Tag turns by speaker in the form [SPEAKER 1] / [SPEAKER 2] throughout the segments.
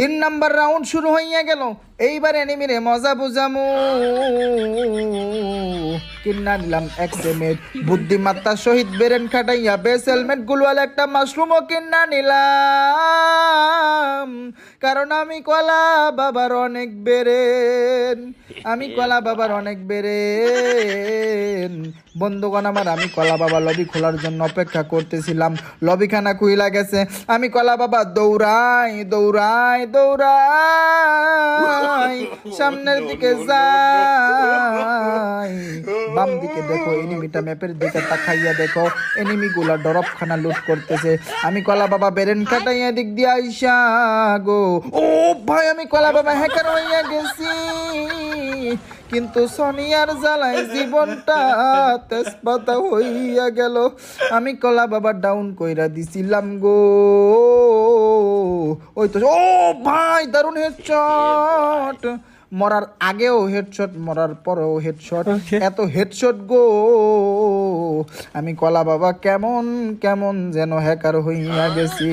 [SPEAKER 1] 3 number round শুরু হইয়া গেল। এইবার এনিমিরে মজা বুঝামু। কিন্না নিলাম এক্সএমের বুদ্ধিমত্তার সহিত বেরেন খাটাইয়া বেস হেলমেট গুলওয়াল একটা মাশরুমও কিন্না নিলাম। কারণ আমি কলা বাবার অনেক বেরেন, আমি কলা বাবার অনেক বেরেন। বন্ধুগণ আমার, আমি কলা বাবা লবি খোলার জন্য অপেক্ষা করতেছিলাম। লবিখানা খুইলা গেছে। আমি কলা বাবা দৌড়াই দৌড়াই দৌড়াই সামনের দিকে যাই। বাম দিকে দেখো এনিমিটা, ম্যাপের দিকে তাকাইয়া দেখো এনিমি গুলা ডরপখানা লুট করতেছে। আমি কলা বাবা বেরেন কাটাইয়া দিক দিয়ে আইসা গো। ও ভাই, আমি কলা বাবা হ্যাকার হইয়া গেছি। কিন্তু সোনিয়ার জ্বালায় জীবনটা তেজপাতা হইয়া গেল। আমি কলা বাবা ডাউন কইরা দিছিলাম গো। ওই তো, ও ভাই দারুণ হেডশট। মরার আগেও হেডশট, মরার পরেও হেডশট, এত হেডশট গো। আমি কলা বাবা কেমন কেমন যেন হ্যাকার হইয়া গেছি।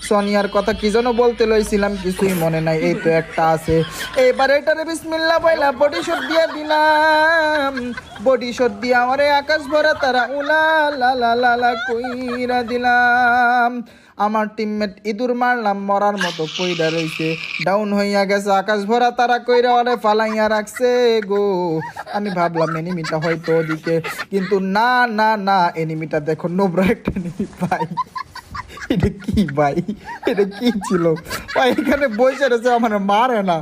[SPEAKER 1] সোনিয়ার কথা কি যেন বলতে লইছিলাম, কিছুই মনে নাই। এই তো একটা আছে, এবার এটারে বিসমিল্লাহ বইলা বডি শট দিয়া দিলাম। বডি শট দিয়া আমারে আকাশ ভরা তারা উলা লা লা লা লা কইরা দিলাম। আমার টিমমেট ইঁদুর মারলাম, মরার মতো কইরা রইছে, ডাউন হইয়া গেছে। আকাশ ভরা তারা কইরা ওরে ফালাইয়া রাখছে গো। আমি ভাবলাম এনিমিটা হয়তো ওদিকে, কিন্তু না না না, এনিমিটা দেখো নোবরা একটা এনিমি ভাই। এটা কি ভাই, এটা কি ছিল ভাই? এখানে বসে রয়েছে, আমার মারে না।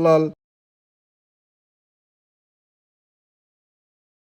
[SPEAKER 1] লল।